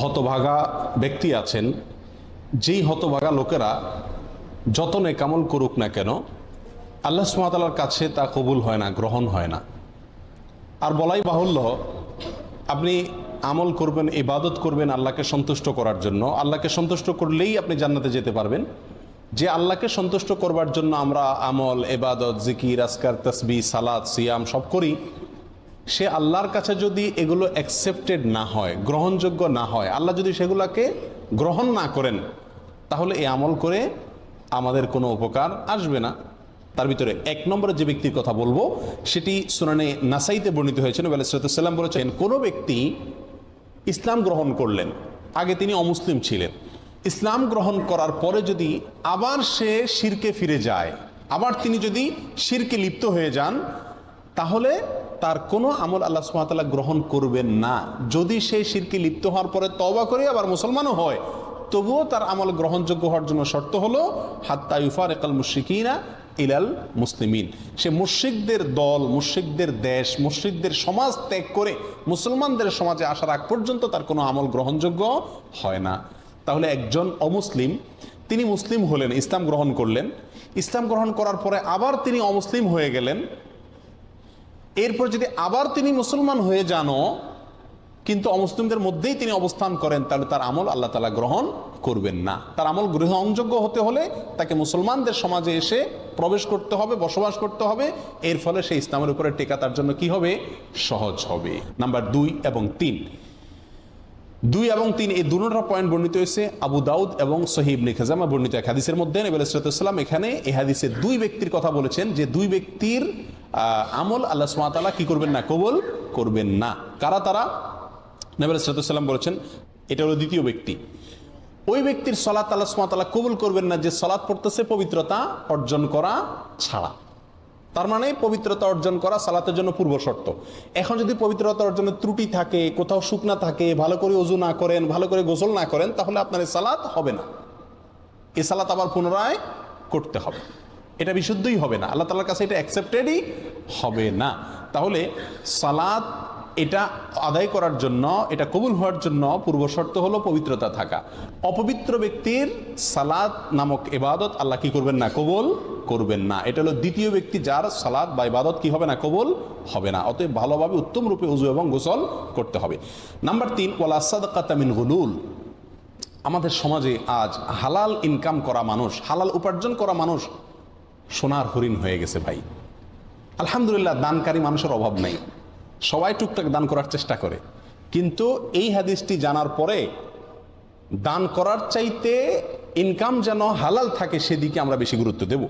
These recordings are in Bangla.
হতভাগা ব্যক্তি আছেন, যেই হতভাগা লোকেরা যত নেকামল করুক না কেন আল্লাহ সুবহানাহু ওয়া তাআলার কাছে তা কবুল হয় না, গ্রহণ হয় না। আর বলাই বাহুল্য, আপনি আমল করবেন, ইবাদত করবেন আল্লাহকে সন্তুষ্ট করার জন্য, আল্লাহকে সন্তুষ্ট করলেই আপনি জান্নাতে যেতে পারবেন। যে আল্লাহকে সন্তুষ্ট করবার জন্য আমরা আমল, ইবাদত, জিকির, আজকার, তাসবিহ, সালাত, সিয়াম সব করি, সে আল্লাহর কাছে যদি এগুলো অ্যাকসেপ্টেড না হয়, গ্রহণযোগ্য না হয়, আল্লাহ যদি সেগুলোকে গ্রহণ না করেন, তাহলে এই আমল করে আমাদের কোনো উপকার আসবে না। তার ভিতরে এক নম্বরে যে ব্যক্তির কথা বলবো সেটি সুনানে নাসাইতে বর্ণিত হয়েছে। নবী আলাইহিস সালাম বলেছেন, কোনো ব্যক্তি ইসলাম গ্রহণ করলেন, আগে তিনি অমুসলিম ছিলেন, ইসলাম গ্রহণ করার পরে যদি আবার সে শিরকে ফিরে যায়, আবার তিনি যদি শিরকে লিপ্ত হয়ে যান, তাহলে তার কোনো আমল আল্লাহ সুবহানাহু ওয়া তাআলা গ্রহণ করবেন না। যদি সে শিরকে লিপ্ত হওয়ার পরে তওবা করে আবার মুসলমানও হয়, তবুও তার আমল গ্রহণযোগ্য হওয়ার জন্য শর্ত হলো হাত্তা ইউফারিকাল মুশরিকিনা ইলাল মুসলিমিন, সে মুশরিকদের দল, মুশরিকদের দেশ, মুশরিকদের সমাজ ত্যাগ করে মুসলমানদের সমাজে আসার আগ পর্যন্ত তার কোনো আমল গ্রহণযোগ্য হয় না। তাহলে একজন অমুসলিম, তিনি মুসলিম হলেন, ইসলাম গ্রহণ করলেন, ইসলাম গ্রহণ করার পরে আবার তিনি অমুসলিম হয়ে গেলেন, এরপর যদি আবার তিনি মুসলমান হয়ে যানও কিন্তু অমুসলিমদের মধ্যেই তিনি অবস্থান করেন, তাহলে তার আমল আল্লাহ তাআলা গ্রহণ করবেন না। তার আমল গ্রহণযোগ্য হতে হলে তাকে মুসলমানদের সমাজে এসে প্রবেশ করতে হবে, বসবাস করতে হবে, এর ফলে সেই ইসলামের উপরে টেকা তার জন্য কি হবে? সহজ হবে। নাম্বার 2 এবং 3, 2 এবং 3 এই দুটো পয়েন্ট বর্ণিত হয়েছে আবু দাউদ এবং সহিহ ইবনে খাজামা বর্ণিত এক হাদিসের মধ্যে। নবী আলাইহিস সালাম এখানে এই হাদিসে 2 ব্যক্তির কথা বলেছেন, যে 2 ব্যক্তির আমল আল্লাহ সুবহানাহু ওয়া তাআলা কি করবেন না? কবুল করবেন না। কারা তারা? নবী আলাইহিস সালাম বলেছেন, এটা হলো দ্বিতীয় ব্যক্তি। ওই ব্যক্তির সালাত আল্লাহ সুবহানাহু ওয়া তাআলা কবুল করবেন না যে সালাত পড়তেছে পবিত্রতা অর্জন করা ছাড়া। তার মানে পবিত্রতা অর্জন করা সালাতের জন্য পূর্ব শর্ত। এখন যদি পবিত্রতা অর্জনের ত্রুটি থাকে, কোথাও শুকনা থাকে, ভালো করে ওযু না করেন, ভালো করে গোসল না করেন, তাহলে আপনার এই সালাত হবে না। এই সালাত আবার পুনরায় করতে হবে, এটা বিশুদ্ধই হবে না, আল্লাহ তাআলার কাছে এটা অ্যাকসেপ্টেডই হবে না। তাহলে সালাত এটা আদায় করার জন্য, এটা কবুল হওয়ার জন্য পূর্ব শর্ত হলো পবিত্রতা থাকা। অপবিত্র ব্যক্তির সালাত নামক ইবাদত আল্লাহ কি করবেন না? কবুল করবেন না। এটা হলো দ্বিতীয় ব্যক্তি যার সালাত বা ইবাদত কি হবে না? কবুল হবে না। অতএব ভালোভাবে উত্তম রূপে ওযু এবং গোসল করতে হবে। নাম্বার 3, ওয়ালা সাদকাতা মিন গুলুল। আমাদের সমাজে আজ হালাল ইনকাম করা মানুষ, হালাল উপার্জন করা মানুষ সোনার হরিণ হয়ে গেছে ভাই। আলহামদুলিল্লাহ, দানকারী মানুষের অভাব নাই, সবাই টুকটাক দান করার চেষ্টা করে, কিন্তু এই হাদিসটি জানার পরে দান করার চাইতে ইনকাম যেন হালাল থাকে সেদিকে আমরা বেশি গুরুত্ব দেব।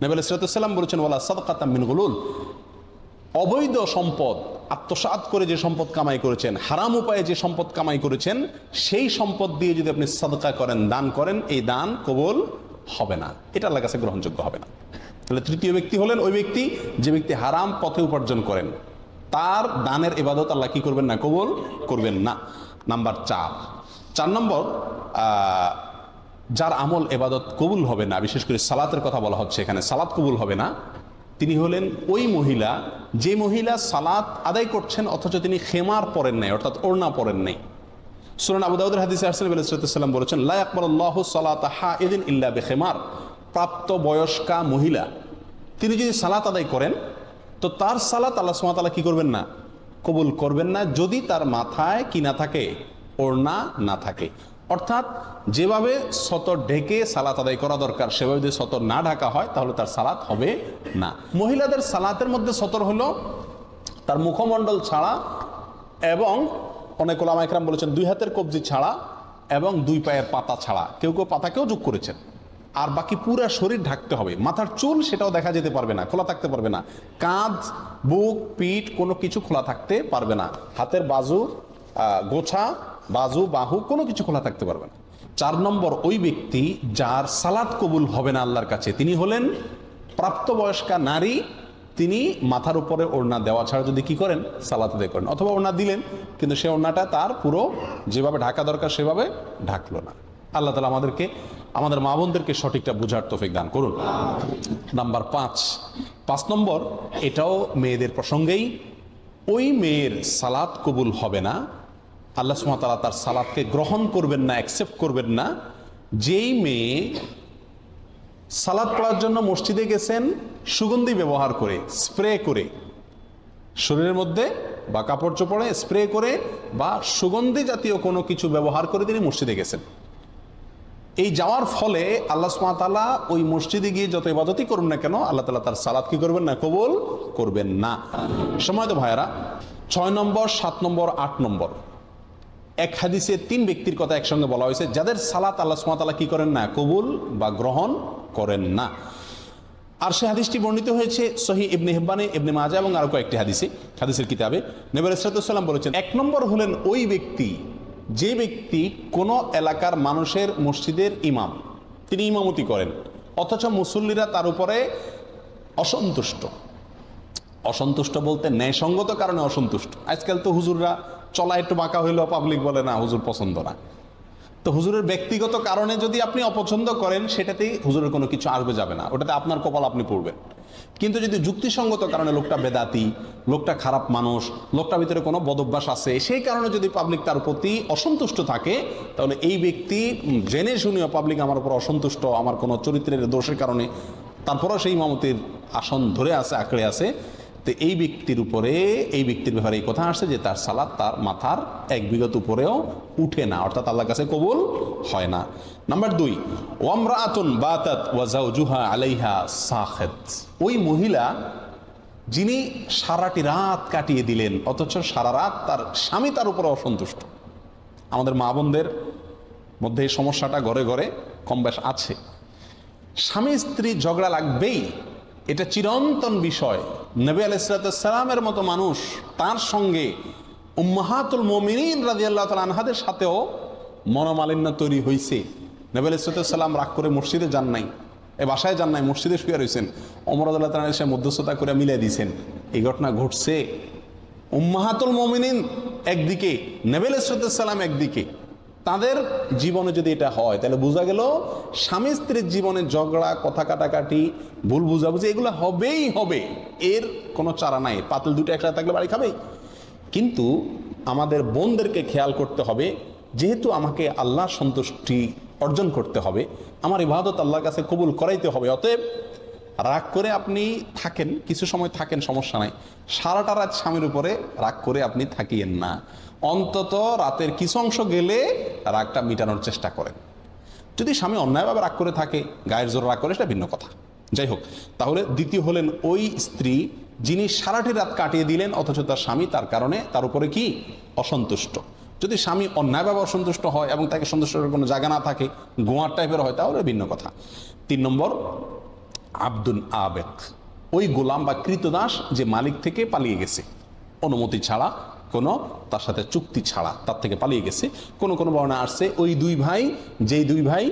নবী আলাইহিস সালাম বলেছেন, ওয়ালা সাদকাতা মিন গুলুল। অবৈধ সম্পদ আত্মসাৎ করে যে সম্পদ কামাই করেছেন, হারাম উপায়ে যে সম্পদ কামাই করেছেন, সেই সম্পদ দিয়ে যদি আপনি সাদকা করেন, দান করেন, এই দান কবুল হবে না, এটা আল্লাহর কাছে গ্রহণযোগ্য হবে না। তাহলে তৃতীয় ব্যক্তি হলেন ওই ব্যক্তি যে ব্যক্তি হারাম পথে উপার্জন করেন, তার দানের ইবাদত আল্লাহ কি করবেন না? কবুল করবেন না। নাম্বার 4 নম্বর, যার আমল ইবাদত কবুল হবে না, বিশেষ করে সালাতের কথা বলা হচ্ছে এখানে, সালাত কবুল হবে না, তিনি হলেন ওই মহিলা যে মহিলা সালাত আদায় করছেন অথচ তিনি খেমার পরেন নাই, অর্থাৎ ওড়না পরেন নাই। সুনান আবু দাউদের হাদিসে আসছে, নবী আলাইহিস সাল্লাম বলেছেন, লা ইয়াকবালুল্লাহু সালাতা হাইদিন ইল্লা বিখিমার। প্রাপ্ত বয়স্কা মহিলা তিনি যদি সালাত আদায় করেন তো তার সালাত আল্লাহ সুবহানাহু ওয়া তাআলা কি করবেন না? কবুল করবেন না, যদি তার মাথায় কি না থাকে? ওড়না না থাকে। অর্থাৎ যেভাবে সতর ঢেকে সালাত আদায় করা দরকার সেভাবে যদি সতর না ঢাকা হয় তাহলে তার সালাত হবে না। মহিলাদের সালাতের মধ্যে সতর হলো তার মুখমণ্ডল ছাড়া, এবং অনেক ওলামা ইকরাম বলেছেন 2 হাতের কবজি ছাড়া এবং 2 পায়ের পাতা ছাড়া, কেউ কেউ পাতাকেও যোগ করেছেন। আর বাকি পুরা শরীর ঢাকতে হবে। মাথার চুল সেটাও দেখা যেতে পারবে না, খোলা থাকতে পারবে না। কাঁধ, বুক, পিঠ কোনো কিছু খোলা থাকতে পারবে না। হাতের বাজু, গোছা, বাজু, বাহু কোনো কিছু খোলা থাকতে পারবে না। 4 নম্বর, ওই ব্যক্তি যার সালাত কবুল হবে না আল্লাহর কাছে, তিনি হলেন প্রাপ্তবয়স্কা নারী। তিনি মাথার উপরে ওড়না দেওয়া ছাড়া যদি কি করেন? সালাত আদায় করেন, অথবা ওড়না দিলেন কিন্তু সে ওড়নাটা তার পুরো যেভাবে ঢাকা দরকার সেভাবে ঢাকলো না। আল্লাহ তাআলা আমাদেরকে, আমাদের মা বোনদেরকে সঠিকটা বুঝার তৌফিক দান করুন। নাম্বার 5 নম্বর, এটাও মেয়েদের প্রসঙ্গেই, ওই মেয়ের সালাত কবুল হবে না আল্লাহ সুবহানাহু ওয়া তাআলা তার সালাতকে গ্রহণ করবেন না, অ্যাকসেপ্ট করবেন না। যেই মেয়ে সালাত পড়ার জন্য মসজিদে গেছেন সুগন্ধি ব্যবহার করে, স্প্রে করে, শরীরের মধ্যে বা কাপড় চোপড়ে স্প্রে করে বা সুগন্ধি জাতীয় কোনো কিছু ব্যবহার করে তিনি মসজিদে গেছেন, এই যাওয়ার ফলে আল্লাহ সুবহানাহু ওয়া তাআলা ওই মসজিদে গিয়ে যত ইবাদতই করুন না কেন, আল্লাহ তাআলা তার সালাত কি করবেন না? কবুল করবেন না। সময় তো ভাইয়েরা, 6 নম্বর, 7 নম্বর, 8 নম্বর এক হাদিসে 3 ব্যক্তির কথা একসঙ্গে বলা হয়েছে যাদের সালাত আল্লাহ সুবহানাহু ওয়া তাআলা কি করেন না? কবুল বা গ্রহণ করেন না। আর সে হাদিসটি বর্ণিত হয়েছে সহিহ ইবনে হিব্বানে, ইবনে মাজাহ এবং আরো কয়েকটি হাদিসের কিতাবে। নবী আলাইহিস সালাম বলেছেন, 1 নম্বর হলেন ওই ব্যক্তি যে ব্যক্তি কোনো এলাকার মানুষের মসজিদের ইমাম, তিনি ইমামতি করেন অথচ মুসল্লিরা তার উপরে অসন্তুষ্ট বলতে ন্যায়সঙ্গত কারণে অসন্তুষ্ট। আজকাল তো হুজুররা চলা একটু বাঁকা হইলেও পাবলিক বলে না হুজুর পছন্দ না। তো হুজুরের ব্যক্তিগত কারণে যদি আপনি অপছন্দ করেন সেটাতেই হুজুরের কোনো কিছু আসবে যাবে না, ওটাতে আপনার কপাল আপনি পড়বেন। কিন্তু যদি যুক্তিসঙ্গত কারণে লোকটা বেদাতি, লোকটা খারাপ মানুষ, লোকটার ভিতরে কোনো বদভ্যাস আছে, সেই কারণে যদি পাবলিক তার প্রতি অসন্তুষ্ট থাকে, তাহলে এই ব্যক্তি জেনে শুনেও পাবলিক আমার উপর অসন্তুষ্ট, আমার কোনো চরিত্রের দোষের কারণে, তারপরেও সেই ইমামতির আসন ধরে আছে, আঁকড়ে আছে, তো এই ব্যক্তির ব্যাপারে এই কথা আসছে যে তার সালাত তার মাথার 1 বিঘত উপরেও উঠে না, অর্থাৎ আল্লাহর কাছে কবুল হয় না। নাম্বার 2, ওয়ামরাআতুন বাতাত ওয়া যাওজুহা আলাইহা সাখিত, ওই মহিলা যিনি সারাটি রাত কাটিয়ে দিলেন অথচ সারা রাত তার স্বামী তার উপরে অসন্তুষ্ট। আমাদের মা বোনদের মধ্যে এই সমস্যাটা ঘরে ঘরে কম বেশ আছে। স্বামী স্ত্রী ঝগড়া লাগবেই, এটা চিরন্তন বিষয়। নবী আলাইহিস সালামের মতো মানুষ, তার সঙ্গে উম্মাহাতুল মুমিনিন রাদিয়াল্লাহু তাআলা আনহাদের সাথেও মনোমালিন্য তৈরি হয়েছে। নবী আলাইহিস সালাম রাগ করে মসজিদে যান নাই, বাসায় যান নাই, মসজিদে শুয়ে রয়েছেন। ওমর রাদিয়াল্লাহু তাআলা এসে মধ্যস্থতা করে মিলিয়ে দিয়েছেন। এই ঘটনা ঘটছে। উম্মাহাতুল মুমিনিন একদিকে, নবী আলাইহিস সালাম একদিকে, তাদের জীবনে যদি এটা হয় তাহলে বোঝা গেল স্বামী স্ত্রীর জীবনে ঝগড়া, কথা কাটাকাটি, ভুল বুঝাবুঝি এগুলো হবেই হবে, এর কোনো চারা নাই। পাতিল দুটো একসাথে থাকলে বাড়ি খাবেই। কিন্তু আমাদের বোনদেরকে খেয়াল করতে হবে, যেহেতু আমাকে আল্লাহর সন্তুষ্টি অর্জন করতে হবে, আমার ইবাদত আল্লাহর কাছে কবুল করাইতে হবে, অতএব রাগ করে আপনি থাকেন, কিছু সময় থাকেন, সমস্যা নাই। সারাটা রাত স্বামীর উপরে রাগ করে আপনি থাকিয়েন না, অন্তত রাতের কিছু অংশ গেলে রাগটা মিটানোর চেষ্টা করেন। যদি স্বামী অন্যায়ভাবে রাগ করে থাকে, গায়ের জোর রাগ করে, সেটা ভিন্ন কথা। যাই হোক, তাহলে দ্বিতীয় হলেন ওই স্ত্রী যিনি সারাটি রাত কাটিয়ে দিলেন অথচ তার স্বামী তার কারণে তার উপরে কি? অসন্তুষ্ট। যদি স্বামী অন্যায়ভাবে অসন্তুষ্ট হয় এবং তাকে সন্তুষ্ট করার কোনো জায়গা না থাকে, গোয়ার টাইপের হয়, তাহলে ভিন্ন কথা। 3 নম্বর, আব্দুন আবেক, ওই গোলাম বা কৃতদাস যে মালিক থেকে পালিয়ে গেছে অনুমতি ছাড়া, কোনো তার সাথে চুক্তি ছাড়া তার থেকে পালিয়ে গেছে। কোনো বর্ণনা আসছে ওই 2 ভাই, যেই 2 ভাই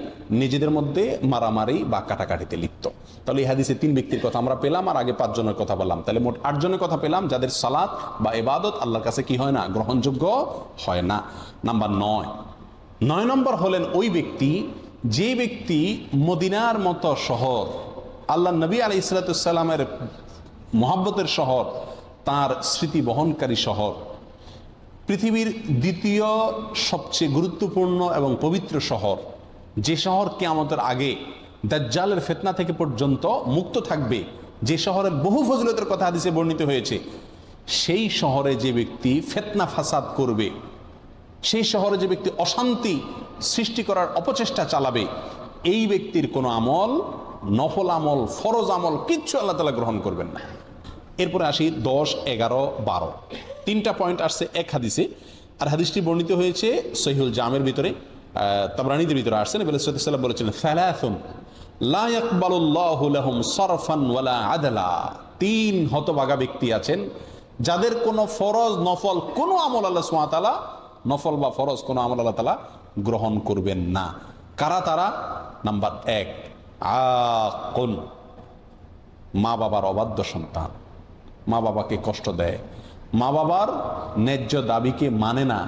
নিজেদের মধ্যে মারামারি বা কাটাকাটিতে লিপ্ত। তাহলে এই হাদিসে 3 ব্যক্তির কথা আমরা পেলাম, আর আগে 5 জনের কথা বললাম, তাহলে মোট 8 জনের কথা পেলাম যাদের সালাত বা ইবাদত আল্লাহর কাছে কি হয় না? গ্রহণযোগ্য হয় না। নাম্বার 9 নম্বর হলেন ওই ব্যক্তি যে ব্যক্তি মদিনার মতো শহর, আল্লাহ নবী আলাইহিস সালামের মহব্বতের শহর, তার স্মৃতি বহনকারী শহর, পৃথিবীর দ্বিতীয় সবচেয়ে গুরুত্বপূর্ণ এবং পবিত্র শহর, যে শহর কিয়ামতের আগে দাজ্জালের ফিতনা থেকে পর্যন্ত মুক্ত থাকবে, যে শহরের বহু ফজিলতের কথা হাদিসে বর্ণিত হয়েছে, সেই শহরে যে ব্যক্তি ফিতনা ফাসাদ করবে, সেই শহরে যে ব্যক্তি অশান্তি সৃষ্টি করার অপচেষ্টা চালাবে, এই ব্যক্তির কোনো আমল, নফল আমল, ফরজ আমল কিচ্ছু আল্লাহ তাআলা গ্রহণ করবেন না। এরপরে আসি 10, 11, 12, 3টা পয়েন্ট আসছে এক হাদিসে। আর হাদিসটি বর্ণিত হয়েছে সহিহুল জামের ভিতরে, তাবরানীদের ভিতরে আসছে। নবী সাল্লাল্লাহু আলাইহি ওয়াসাল্লাম বলেছেন, সালাসুন লা ইয়াকবালুল্লাহু লাহুম সারফান ওয়ালা আদলা, 3 হতভাগা ব্যক্তি আছেন যাদের কোনো ফরজ নফল কোনো আমল আল্লাহ সুবহানাহু ওয়া তাআলা, নফল বা ফরজ কোনো আমল আল্লাহ তাআলা গ্রহণ করবেন না। কারা তারা? নাম্বার 1, আকুন, মা বাবার অবাধ্য সন্তান, মা বাবাকে কষ্ট দেয়, মা বাবার ন্যায্য দাবিকে মানে না,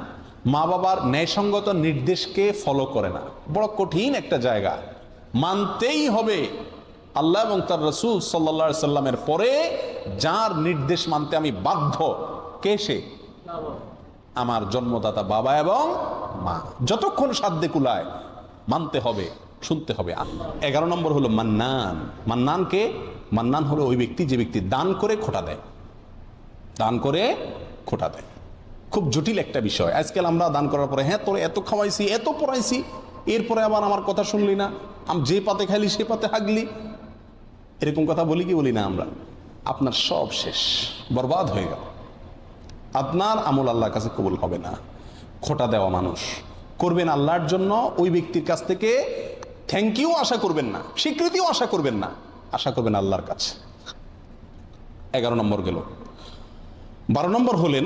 মা বাবার ন্যায়সঙ্গত নির্দেশকে ফলো করে না। বড় কঠিন একটা জায়গা, মানতেই হবে আল্লাহ এবং তার রাসূল সাল্লাল্লাহু আলাইহি সাল্লামের পরে যার নির্দেশ মানতে আমি বাধ্য, কে সে? আমার জন্মদাতা বাবা এবং মা, যতক্ষণ সাধ্যে কুলায় মানতে হবে, শুনতে হবে। 11 নম্বর হলো মান্নান। মান্নানকে, মান্নান হলো ওই ব্যক্তি যে ব্যক্তি দান করে খোটা দেয়, দান করে খোটা দেয়। খুব জটিল একটা বিষয়। আজকাল আমরা দান করার পরে, হ্যাঁ তোর এত খাওয়াইছি, এত পড়াইছি, এরপরে আবার আমার কথা শুনলি না, আমি যে পাতে খাইলি সে পাতে হাগলি, এরকম কথা বলি কি বলি না আমরা? আপনার সব শেষ, বরবাদ হয়ে গেল। আপনার আমল আল্লাহর কাছে কবুল হবে না। খোটা দেওয়া মানুষ করবেন আল্লাহর জন্য, ওই ব্যক্তির কাছ থেকে থ্যাংক ইউ আশা করবেন না, স্বীকৃতিও আশা করবেন না, আশা করবেন আল্লাহর কাছে। 11 নম্বর গেল। 12 নম্বর হলেন